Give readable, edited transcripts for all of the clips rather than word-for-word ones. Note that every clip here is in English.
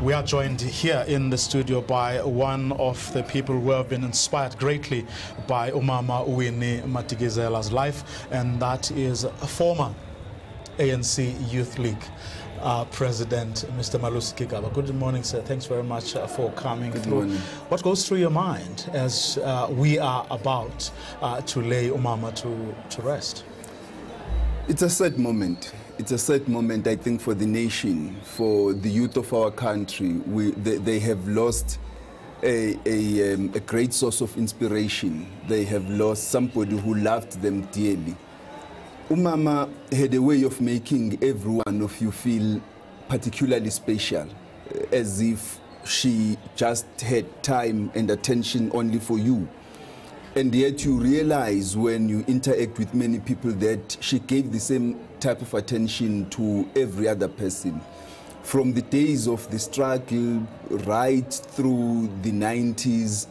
We are joined here in the studio by one of the people who have been inspired greatly by Mam Winnie Mandela's life, and that is former ANC Youth League President, Mr. Malusi Gigaba. Good morning, sir. Thanks very much for coming through. Morning. What goes through your mind as we are about to lay Umama to rest? It's a sad moment. It's a sad moment, I think, for the nation, for the youth of our country. They have lost a great source of inspiration. They have lost somebody who loved them dearly. Umama had a way of making every one of you feel particularly special, as if she just had time and attention only for you. And yet you realize when you interact with many people that she gave the same type of attention to every other person. From the days of the struggle right through the 90s,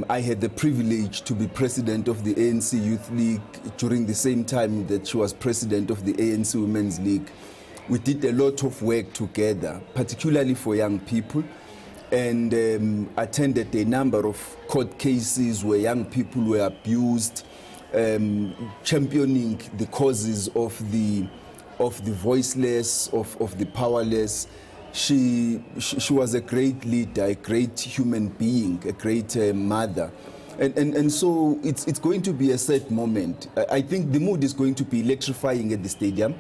I had the privilege to be president of the ANC Youth League during the same time that she was president of the ANC Women's League. We did a lot of work together, particularly for young people, and attended a number of court cases where young people were abused, championing the causes of the voiceless, of the powerless. She was a great leader, a great human being, a great mother. And so it's going to be a sad moment. I think the mood is going to be electrifying at the stadium.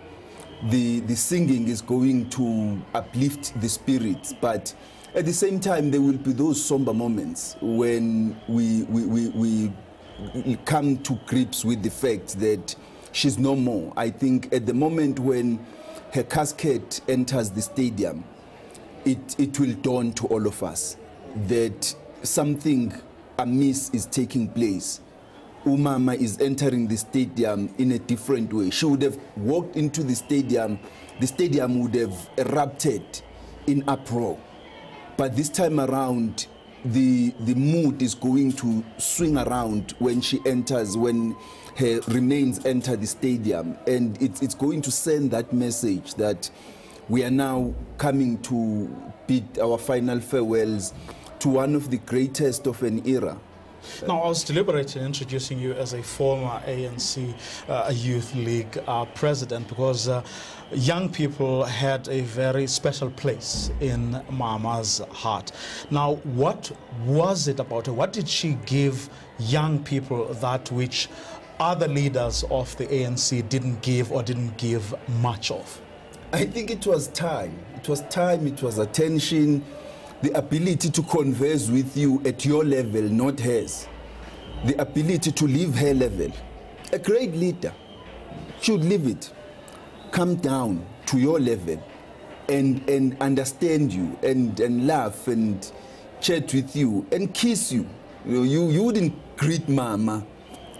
The singing is going to uplift the spirits, but at the same time, there will be those somber moments when we come to grips with the fact that she's no more. I think at the moment when her casket enters the stadium, it will dawn to all of us that something amiss is taking place. Umama is entering the stadium in a different way. She would have walked into the stadium would have erupted in uproar. But this time around, the mood is going to swing around when she enters, when her remains enter the stadium. And it's going to send that message that we are now coming to bid our final farewells to one of the greatest of an era. Now, I was deliberate in introducing you as a former ANC Youth League president because young people had a very special place in Mama's heart. Now, what was it about her? What did she give young people that which other leaders of the ANC didn't give or didn't give much of? I think it was time. It was time, it was attention, the ability to converse with you at your level, not hers. The ability to leave her level. A great leader should leave it. Come down to your level and understand you and laugh and chat with you and kiss you. You wouldn't greet Mama.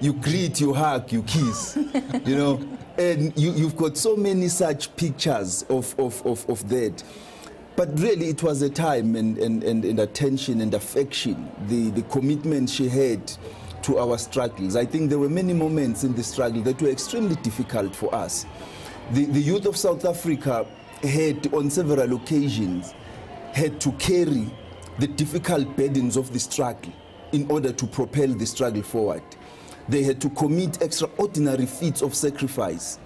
You greet, you hug, you kiss. You know, and you've got so many such pictures of that. But really, it was a time and attention and affection, the commitment she had to our struggles. I think there were many moments in the struggle that were extremely difficult for us. The youth of South Africa had, on several occasions, had to carry the difficult burdens of the struggle in order to propel the struggle forward. They had to commit extraordinary feats of sacrifice.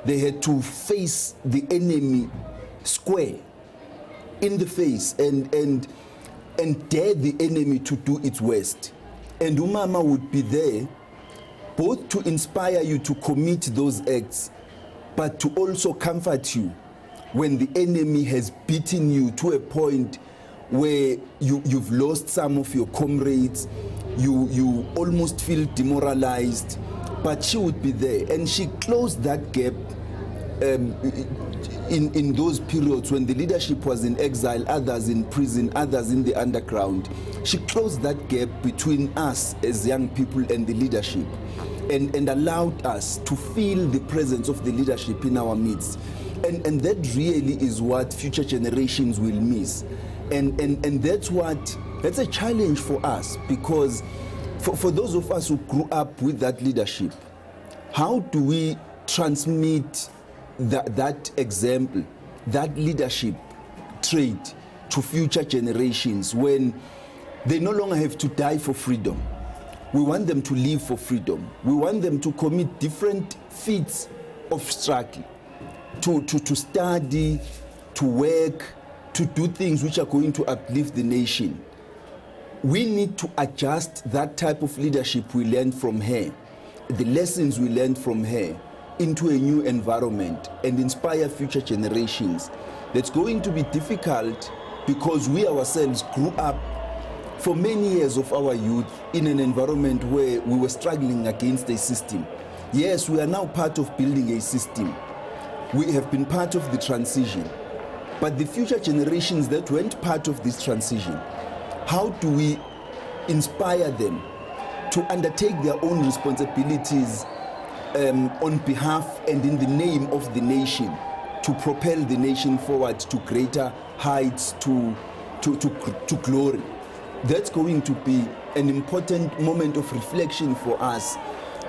They had to face the enemy square in the face and dare the enemy to do its worst. And Umama would be there both to inspire you to commit those acts, but to also comfort you when the enemy has beaten you to a point where you've lost some of your comrades, you almost feel demoralized, but she would be there. And she closed that gap in those periods when the leadership was in exile, others in prison, others in the underground. She closed that gap between us as young people and the leadership and allowed us to feel the presence of the leadership in our midst. And that really is what future generations will miss. And that's a challenge for us, because for those of us who grew up with that leadership, how do we transmit that example, that leadership trait to future generations when they no longer have to die for freedom. We want them to live for freedom. We want them to commit different feats of struggle, to study, to work, to do things which are going to uplift the nation. We need to adjust that type of leadership we learned from her, the lessons we learned from her, into a new environment and inspire future generations. That's going to be difficult because we ourselves grew up for many years of our youth in an environment where we were struggling against a system. Yes, we are now part of building a system. We have been part of the transition. But the future generations that weren't part of this transition, how do we inspire them to undertake their own responsibilities on behalf and in the name of the nation, to propel the nation forward to greater heights, to glory? That's going to be an important moment of reflection for us.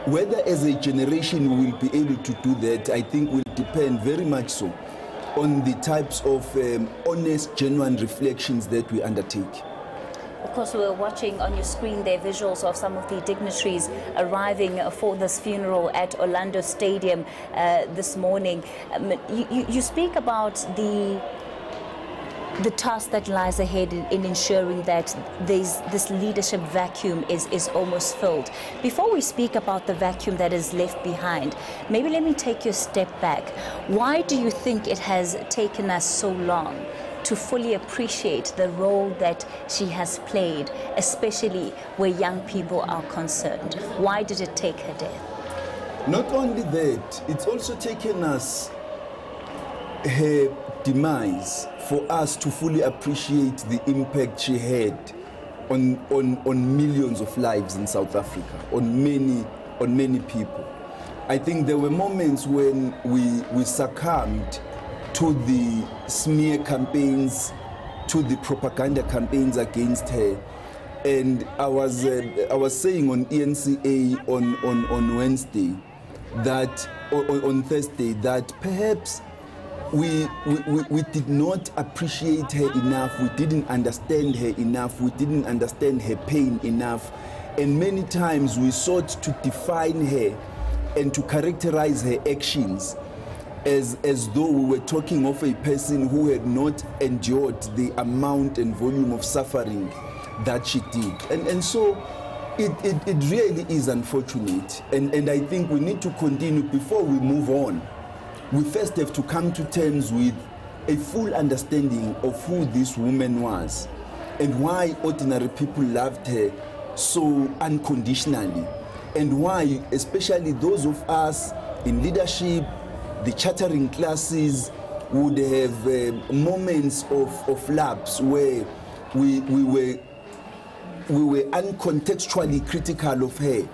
Whether as a generation we will be able to do that, I think will depend very much so on the types of honest, genuine reflections that we undertake. Of course, we're watching on your screen there visuals of some of the dignitaries arriving for this funeral at Orlando Stadium this morning. You speak about the task that lies ahead in ensuring that this leadership vacuum is almost filled. Before we speak about the vacuum that is left behind, maybe let me take you a step back. Why do you think it has taken us so long to fully appreciate the role that she has played, especially where young people are concerned? Why did it take her death? Not only that, it's also taken us her demise for us to fully appreciate the impact she had on millions of lives in South Africa, on many people. I think there were moments when we succumbed to the smear campaigns, to the propaganda campaigns against her. And I was saying on ENCA on Wednesday that, on Thursday, that perhaps we did not appreciate her enough, we didn't understand her enough, we didn't understand her pain enough, and many times we sought to define her and to characterize her actions as though we were talking of a person who had not endured the amount and volume of suffering that she did. And so it really is unfortunate, and I think we need to continue. Before we move on, we first have to come to terms with a full understanding of who this woman was and why ordinary people loved her so unconditionally, and why especially those of us in leadership, the chartering classes, would have moments of lapse where we were uncontextually critical of her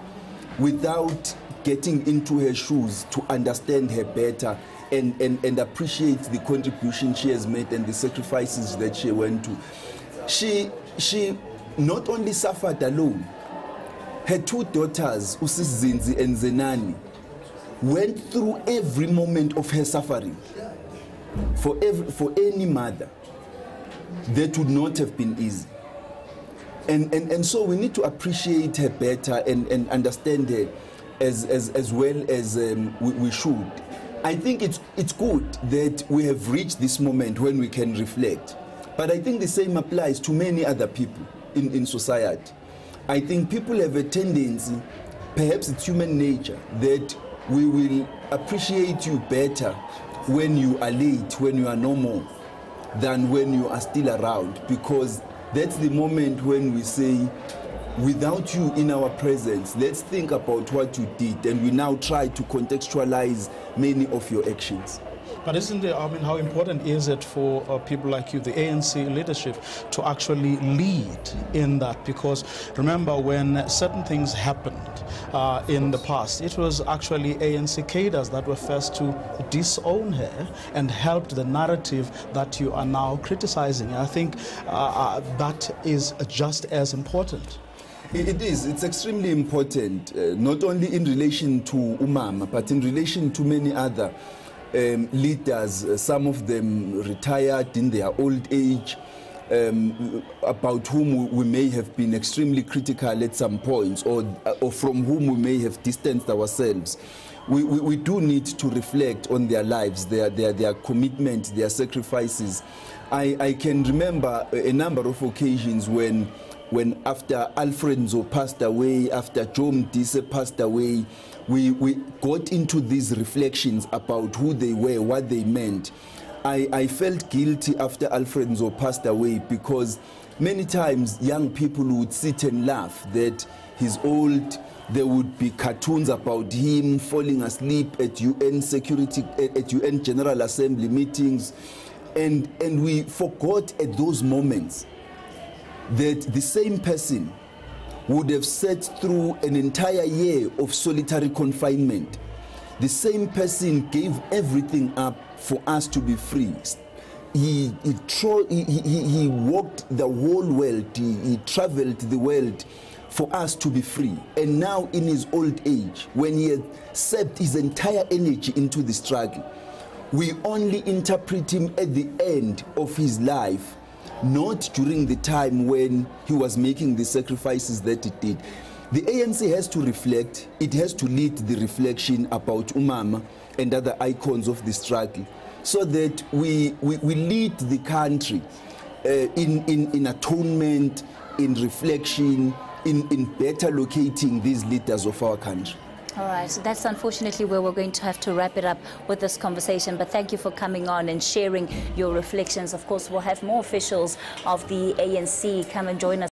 without getting into her shoes to understand her better and appreciate the contribution she has made and the sacrifices that she went to. She not only suffered alone, her two daughters, Usizinzi and Zenani, went through every moment of her suffering. For any mother, that would not have been easy. And so we need to appreciate her better and understand her as well as we should. I think it's good that we have reached this moment when we can reflect. But I think the same applies to many other people in society. I think people have a tendency, perhaps it's human nature, that we will appreciate you better when you are late, when you are no more, than when you are still around, because that's the moment when we say, without you in our presence, let's think about what you did, and we now try to contextualize many of your actions. But isn't it, I mean, how important is it for people like you, the ANC leadership, to actually lead in that? Because remember, when certain things happened in the past, it was actually ANC cadres that were first to disown her and helped the narrative that you are now criticizing. I think that is just as important. It is. It's extremely important, not only in relation to Umama, but in relation to many other leaders. Some of them retired in their old age. about whom we may have been extremely critical at some points, or from whom we may have distanced ourselves. We do need to reflect on their lives, their commitment, their sacrifices. I can remember a number of occasions when after Alfred Nzo passed away, after Joe Mdise passed away, we got into these reflections about who they were, what they meant. I felt guilty after Alfred Nzo passed away, because many times young people would sit and laugh that he's old. There would be cartoons about him falling asleep at UN General Assembly meetings, and we forgot at those moments that the same person would have sat through an entire year of solitary confinement. The same person gave everything up for us to be free. He walked the whole world, he traveled the world for us to be free. And now in his old age, when he had sapped his entire energy into the struggle, we only interpret him at the end of his life, not during the time when he was making the sacrifices that he did. The ANC has to reflect, it has to lead the reflection about Umama and other icons of the struggle, so that we lead the country in atonement, in reflection, in better locating these leaders of our country. All right, so that's unfortunately where we're going to have to wrap it up with this conversation. But thank you for coming on and sharing your reflections. Of course, we'll have more officials of the ANC come and join us.